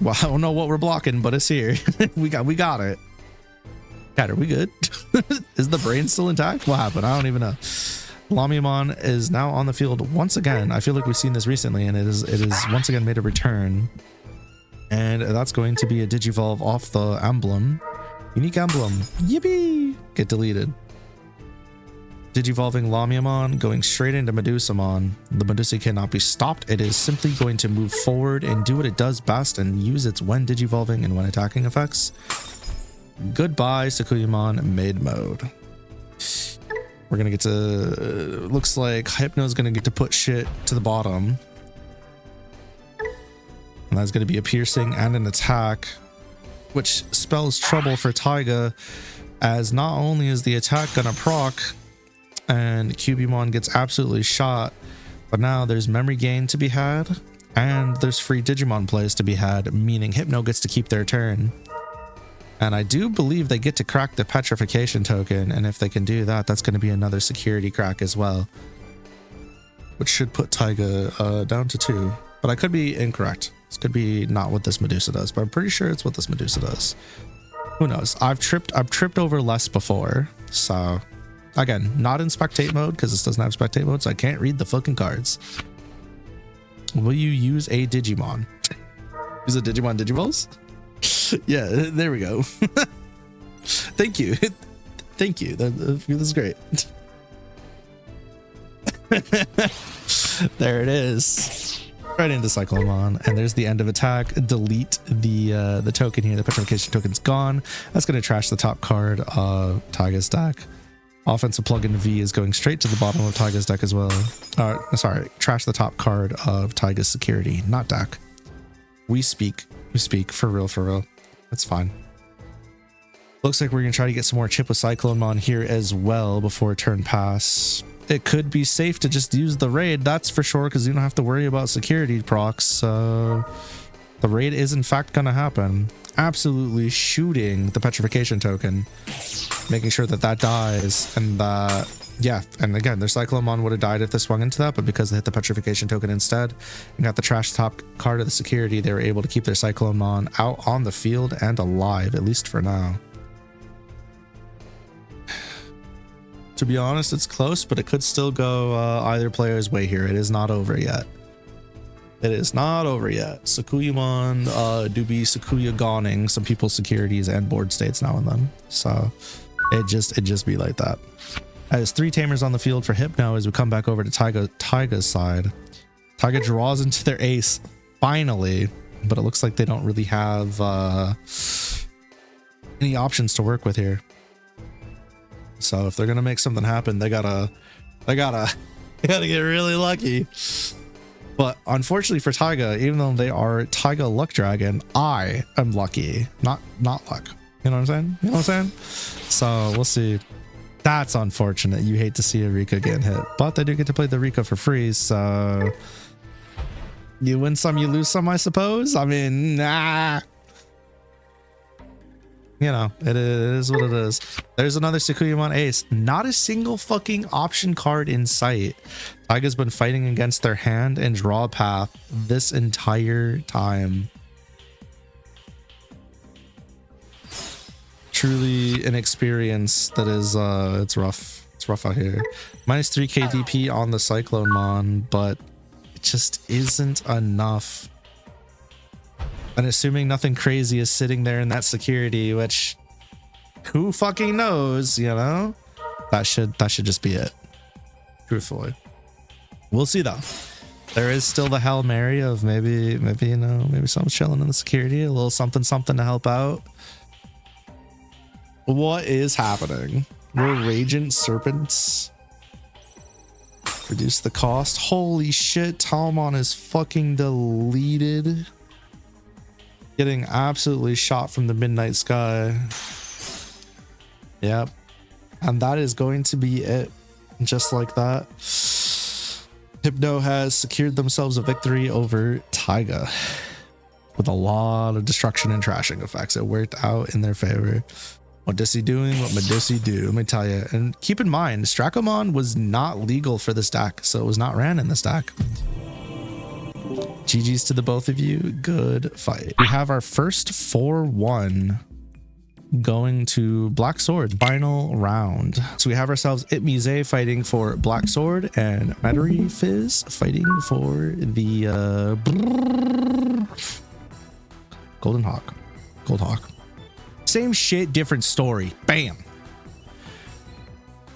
Well, I don't know what we're blocking, but it's here. we got it. Cat, are we good? Is the brain still intact? What happened? I don't even know. Lamiamon is now on the field once again. I feel like we've seen this recently, and it is once again made a return. And that's going to be a Digivolve off the emblem. Unique emblem. Yippee! Get deleted. Digivolving Lamiamon, going straight into Medusamon. The Medusa cannot be stopped. It is simply going to move forward and do what it does best and use its when Digivolving and when attacking effects. Goodbye, Sakuyamon mid mode. We're gonna get to... looks like Hypno's gonna get to put shit to the bottom. And that's gonna be a piercing and an attack, which spells trouble for Taiga, as not only is the attack gonna proc and Cubimon gets absolutely shot, but now there's memory gain to be had and there's free Digimon plays to be had, meaning Hypno gets to keep their turn. And I do believe they get to crack the petrification token, and if they can do that, that's going to be another security crack as well, which should put Taiga down to 2. But I could be incorrect. This could be not what this Medusa does, but I'm pretty sure it's what this Medusa does. Who knows? I've tripped over less before, so again, not in spectate mode because this doesn't have spectate mode, so I can't read the fucking cards. Will you use a Digimon? Use a Digimon Digivolves? Yeah, there we go. Thank you. Thank you. This is great. There it is. Right into Cyclomon, and there's the end of attack. Delete the token here. The petrification token's gone. That's going to trash the top card of Taiga's deck. Offensive plugin V is going straight to the bottom of Taiga's deck as well. Sorry, trash the top card of Taiga's security, not deck. We speak for real. That's fine. Looks like we're gonna try to get some more chip with Cyclomon here as well before turn pass. It could be safe to just use the raid, that's for sure, because you don't have to worry about security procs. The raid is in fact gonna happen. Absolutely shooting the petrification token, making sure that dies, and yeah, and again, their Cyclomon would have died if they swung into that, but because they hit the petrification token instead and got the trash top card of the security, they were able to keep their Cyclomon out on the field and alive, at least for now. To be honest, it's close, but it could still go either player's way here. It is not over yet. It is not over yet. Sakuyamon do be Sakuya goning some people's securities and board states now and then. So it just be like that. As 3 tamers on the field for Hypno as we come back over to Taiga's side. Taiga draws into their ace finally, but it looks like they don't really have any options to work with here. So if they're gonna make something happen, they gotta get really lucky. But unfortunately for Taiga, even though they are Taiga Luck Dragon, I am lucky, not luck. You know what I'm saying? You know what I'm saying? So we'll see. That's unfortunate. You hate to see a Rika getting hit, but they do get to play the Rika for free. So you win some, you lose some, I suppose. I mean, nah. You know, it is what it is. There's another Sakuyamon ace. Not a single fucking option card in sight. Taiga's been fighting against their hand and draw path this entire time. Truly an experience that is, it's rough. It's rough out here. Minus 3 KDP on the Cyclomon, but it just isn't enough. And assuming nothing crazy is sitting there in that security, which who fucking knows, you know? That should just be it. Truthfully. We'll see though. There is still the Hail Mary of maybe, you know, maybe someone's chilling in the security, a little something to help out. What is happening? Will Ragent Serpents reduce the cost? Holy shit, Talmon is fucking deleted. Getting absolutely shot from the midnight sky. Yep. And that is going to be it. Just like that. Hypno has secured themselves a victory over Taiga. With a lot of destruction and trashing effects. It worked out in their favor. What does he doing? What does he do? Let me tell you. And keep in mind, Stracomon was not legal for this deck, so it was not ran in this deck. GG's to the both of you. Good fight. We have our first 4-1 going to Black Sword. Final round. So we have ourselves ITMEZAE fighting for Black Sword and MATURIFIZZ fighting for the GOLDHAWK. Same shit, different story. Bam.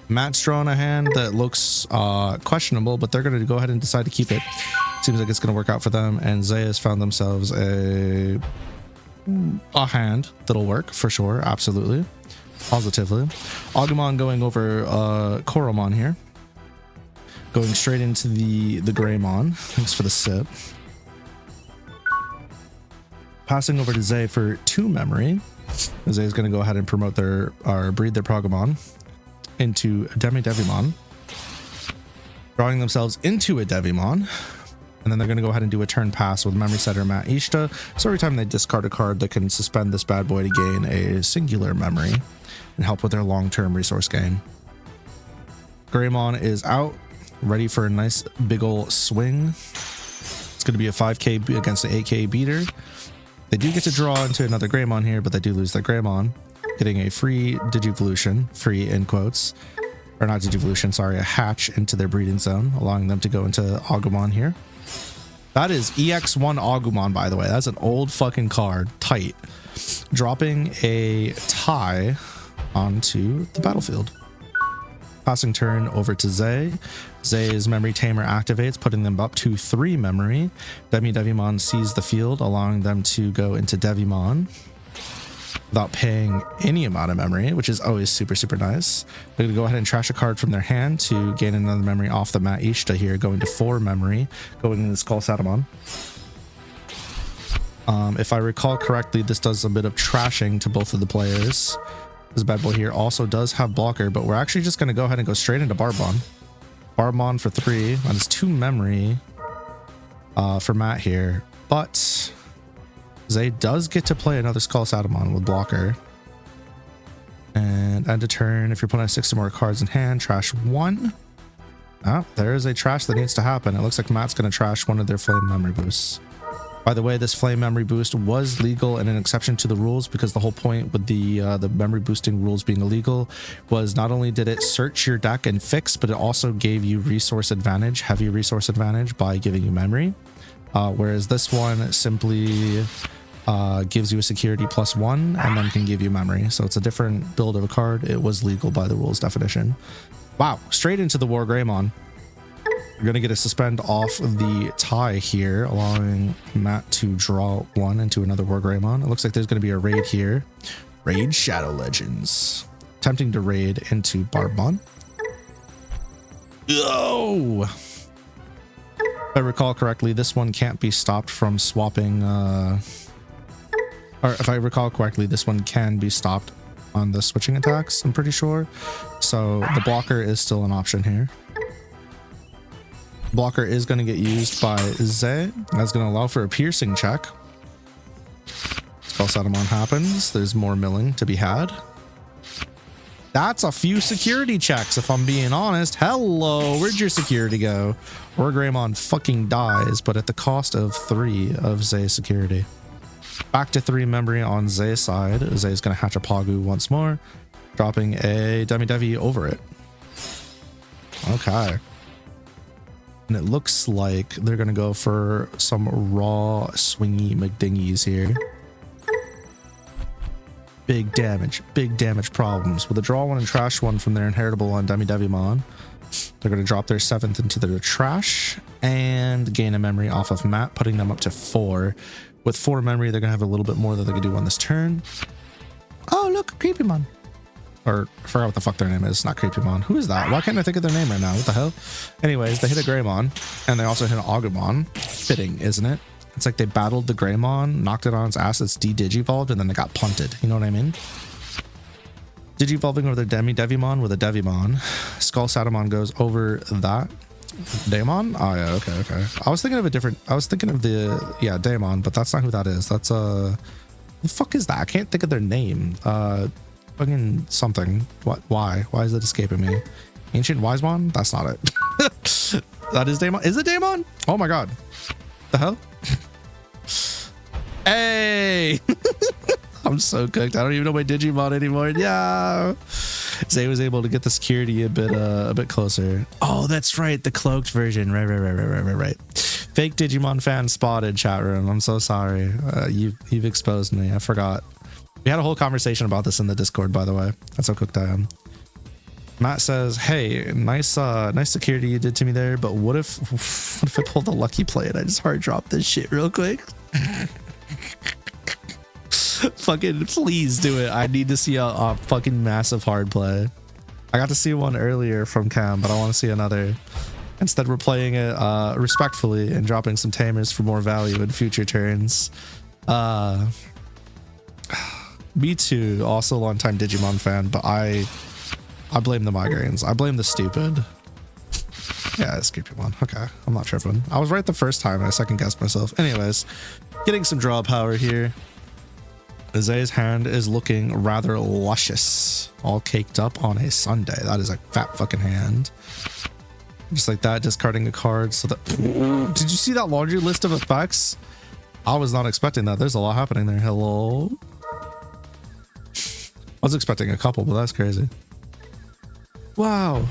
Matt's drawing a hand that looks questionable, but they're going to go ahead and decide to keep it. Seems like it's going to work out for them. And Zay has found themselves a hand that'll work for sure. Absolutely. Positively. Agumon going over Koromon here. Going straight into the Greymon. Thanks for the sip. Passing over to Zay for 2 memory. Zay is going to go ahead and promote their breed their Progomon into a Devimon, drawing themselves into a Devimon, and then they're going to go ahead and do a turn pass with Memory Setter Matt Ishta. So every time they discard a card, they can suspend this bad boy to gain a singular memory and help with their long-term resource gain. Greymon is out, ready for a nice big ol' swing. It's going to be a 5k against an 8k beater. They do get to draw into another Greymon here, but they do lose their Greymon, getting a free Digivolution, free in quotes, or not Digivolution, sorry, a hatch into their breeding zone, allowing them to go into Agumon here. That is EX1 Agumon, by the way. That's an old fucking card. Tight. Dropping a tie onto the battlefield. Passing turn over to Zay. Zay's Memory Tamer activates, putting them up to 3 memory. Devimon sees the field, allowing them to go into Devimon without paying any amount of memory, which is always super, super nice. They're going to go ahead and trash a card from their hand to gain another memory off the Matt Ishta here, going to 4 memory, going into Skull Satamon. If I recall correctly, this does a bit of trashing to both of the players. This bad boy here also does have blocker, but we're actually just going to go ahead and go straight into Barbon. Barbon for 3. That is 2 memory for Matt here. But Zay does get to play another Skull Satamon with blocker. And end of turn, if you're putting 6 or more cards in hand, trash 1. Oh, there is a trash that needs to happen. It looks like Matt's going to trash one of their flame memory boosts. By the way, this flame memory boost was legal and an exception to the rules, because the whole point with the memory boosting rules being illegal was not only did it search your deck and fix, but it also gave you resource advantage, heavy resource advantage, by giving you memory. Whereas this one simply gives you a security +1 and then can give you memory. So it's a different build of a card. It was legal by the rules definition. Wow, straight into the War Greymon. We're going to get a suspend off the tie here, allowing Matt to draw 1 into another War Greymon. It looks like there's going to be a raid here. Raid Shadow Legends. Attempting to raid into Barbon. Oh! If I recall correctly, this one can't be stopped from swapping... or if I recall correctly, this one can be stopped on the switching attacks, I'm pretty sure. So the blocker is still an option here. Blocker is going to get used by Zay. That's going to allow for a piercing check. Skull Satamon happens. There's more milling to be had. That's a few security checks, if I'm being honest. Hello, where'd your security go? War Greymon fucking dies, but at the cost of 3 of Zay's security. Back to 3 memory on Zay's side. Zay's going to hatch a Pagu once more, dropping a Devi over it. Okay. And it looks like they're going to go for some raw swingy McDingies here. Big damage problems. With a draw 1 and trash 1 from their inheritable on Devimon, they're going to drop their 7th into their trash and gain a memory off of Matt, putting them up to 4. With 4 memory, they're going to have a little bit more that they can do on this turn. Oh, look, Creepymon. Or I forgot what the fuck their name is. Not Creepymon. Who is that? Why can't I think of their name right now? What the hell? Anyways, they hit a Greymon, and they also hit an Agumon. Fitting, isn't it? It's like they battled the Greymon, knocked it on its ass, it's de-digivolved, and then it got punted. You know what I mean? Digivolving over the Devimon with a Devimon. Skull Satamon goes over that. Daemon? Oh yeah, okay. I was thinking of the Daemon, but that's not who that is. That's who the fuck is that? I can't think of their name. But Fucking something. What? Why? Why is it escaping me? Ancient Wise One? That's not it. That is Daemon. Is it Daemon? Oh my god. The hell? Hey! I'm so cooked. I don't even know my Digimon anymore. Yeah. Zay was able to get the security a bit closer. Oh, that's right. The cloaked version. Right. Fake Digimon fan spotted, chat room. I'm so sorry. You've exposed me. I forgot. We had a whole conversation about this in the Discord, by the way. That's how cooked I am. Matt says, hey, nice security you did to me there, but what if I pull the lucky play and I just hard drop this shit real quick? Fucking please do it. I need to see a fucking massive hard play. I got to see one earlier from Cam, but I want to see another. Instead, we're playing it respectfully and dropping some tamers for more value in future turns. Me too, also a long-time Digimon fan, but I blame the migraines. I blame the stupid. Yeah, it's creepy one. Okay, I'm not tripping. I was right the first time and I second guessed myself. Anyways, getting some draw power here. Zay's hand is looking rather luscious, all caked up on a Sunday. That is a fat fucking hand. Just like that, discarding a card so that... Did you see that laundry list of effects? I was not expecting that. There's a lot happening there. Hello? I was expecting a couple, but that's crazy. Wow.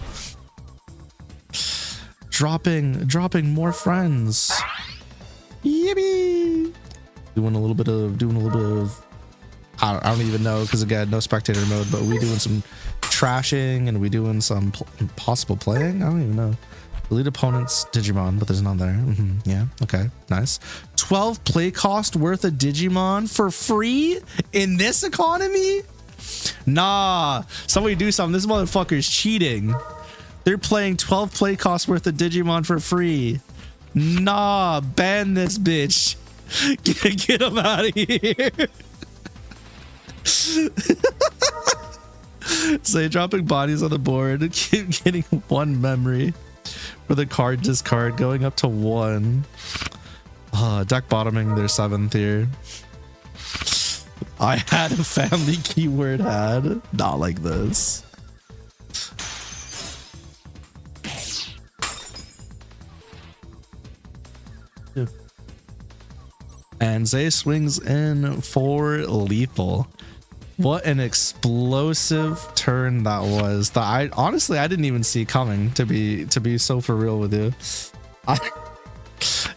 Dropping more friends. Yippee! Doing a little bit of I don't even know, because again, no spectator mode, but we doing some trashing and we doing some possible playing. I don't even know. Elite opponents Digimon, but there's none there. Yeah, okay, nice. 12 play cost worth of Digimon for free in this economy? Nah, somebody do something. This motherfucker's cheating. They're playing 12 play cost worth of Digimon for free. Nah, ban this bitch. Get him out of here. So dropping bodies on the board, keep getting one memory for the card discard, going up to 1. Deck bottoming their 7th here. I had a family keyword had, not like this. And Zay swings in for lethal. What an explosive turn that was. That I honestly didn't even see coming, to be so for real with you.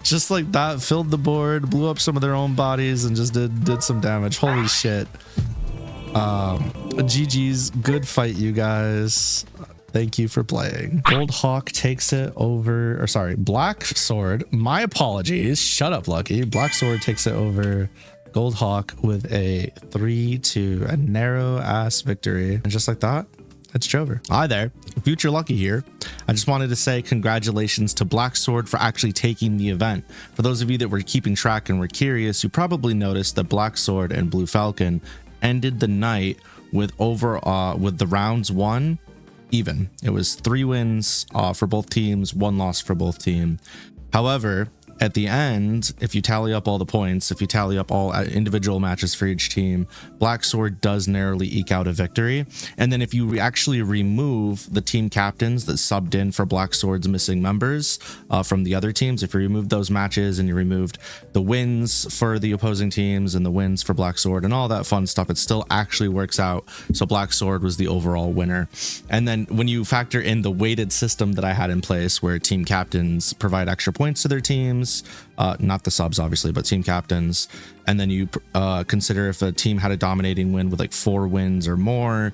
Just like that, filled the board, blew up some of their own bodies, and just did some damage. Holy shit. GG's, good fight, you guys. Thank you for playing. GOLDHAWK takes it over, or sorry, Black Sword. My apologies. Shut up, Lucky. Black Sword takes it over GOLDHAWK with a 3-2, a narrow ass victory. And just like that, it's over. Hi there, Future Lucky here. I just wanted to say congratulations to Black Sword for actually taking the event. For those of you that were keeping track and were curious, you probably noticed that Black Sword and Blue Falcon ended the night with the rounds won even. It was 3 wins for both teams, 1 loss for both teams. However, at the end, if you tally up all the points, if you tally up all individual matches for each team, Black Sword does narrowly eke out a victory. And then if you actually remove the team captains that subbed in for Black Sword's missing members from the other teams, if you remove those matches and you removed the wins for the opposing teams and the wins for Black Sword and all that fun stuff, it still actually works out. So Black Sword was the overall winner. And then when you factor in the weighted system that I had in place where team captains provide extra points to their teams, not the subs obviously, but team captains, and then you consider if a team had a dominating win with like 4 wins or more,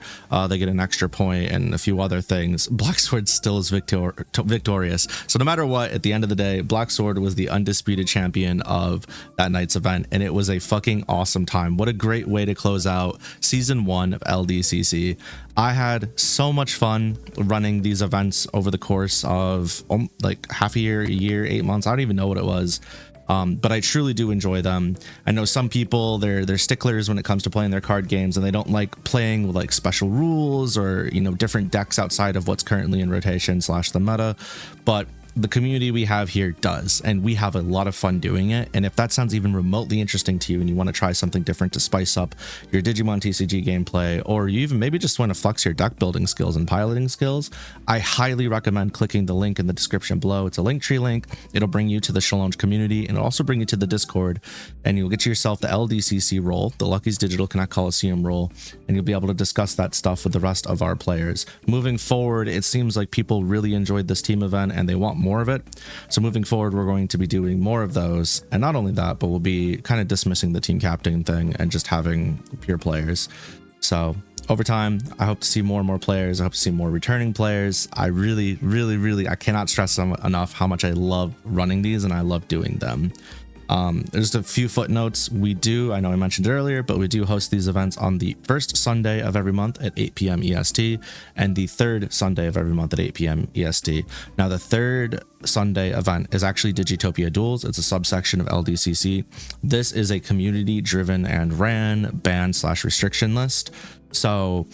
they get an extra point and a few other things. Black Sword still is victorious. So no matter what, at the end of the day, Black Sword was the undisputed champion of that night's event, and it was a fucking awesome time. What a great way to close out season 1 of LDCC. I had so much fun running these events over the course of like half a year, 8 months. I don't even know what it was. But I truly do enjoy them. I know some people, they're sticklers when it comes to playing their card games, and they don't like playing with like special rules or, you know, different decks outside of what's currently in rotation / the meta. But the community we have here does, and we have a lot of fun doing it. And if that sounds even remotely interesting to you and you want to try something different to spice up your Digimon TCG gameplay, or you even maybe just want to flex your deck building skills and piloting skills, I highly recommend clicking the link in the description below. It's a Linktree link. It'll bring you to the Challenge community, and it'll also bring you to the Discord, and you'll get yourself the LDCC role, the Lucky's Digital Connect Coliseum role, and you'll be able to discuss that stuff with the rest of our players. Moving forward, it seems like people really enjoyed this team event and they want more of it. So moving forward, we're going to be doing more of those. And not only that, but we'll be kind of dismissing the team captain thing and just having pure players. So over time, I hope to see more and more players. I hope to see more returning players. I really, I cannot stress enough how much I love running these and I love doing them. There's a few footnotes. I know I mentioned it earlier, but we do host these events on the first Sunday of every month at 8 p.m. EST and the third Sunday of every month at 8 p.m. EST. Now, the third Sunday event is actually Digitopia Duels. It's a subsection of LDCC. This is a community-driven and ran ban/restriction list. So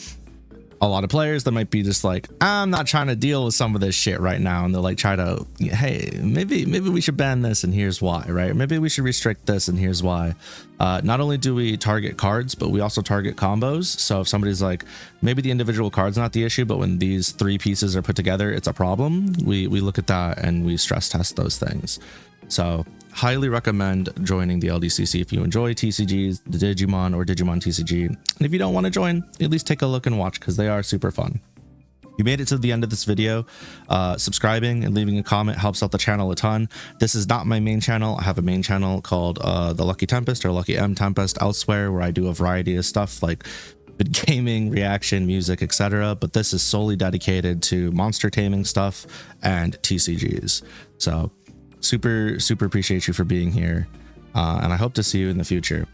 a lot of players that might be just like, I'm not trying to deal with some of this shit right now, and they'll like try to, hey, maybe we should ban this and here's why, right? Maybe we should restrict this and here's why. Not only do we target cards, but we also target combos. So if somebody's like, maybe the individual card's not the issue, but when these three pieces are put together, it's a problem, we look at that and we stress test those things. So highly recommend joining the LDCC if you enjoy TCGs, the Digimon or Digimon TCG. And if you don't want to join, at least take a look and watch, because they are super fun. If you made it to the end of this video, subscribing and leaving a comment helps out the channel a ton. This is not my main channel. I have a main channel called The Lucky Tempest or Lucky M Tempest elsewhere, where I do a variety of stuff like gaming, reaction, music, etc. But this is solely dedicated to monster taming stuff and TCGs. So super appreciate you for being here, and I hope to see you in the future.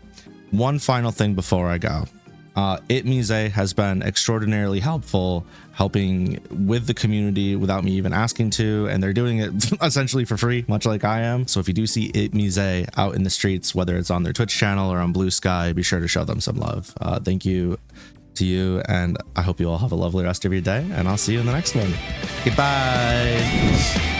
One final thing before I go. ITMEZAE has been extraordinarily helping with the community without me even asking to, and they're doing it essentially for free, much like I am. So if you do see ITMEZAE out in the streets, whether it's on their Twitch channel or on Blue Sky, be sure to show them some love. Thank you to you, and I hope you all have a lovely rest of your day, and I'll see you in the next one. Goodbye.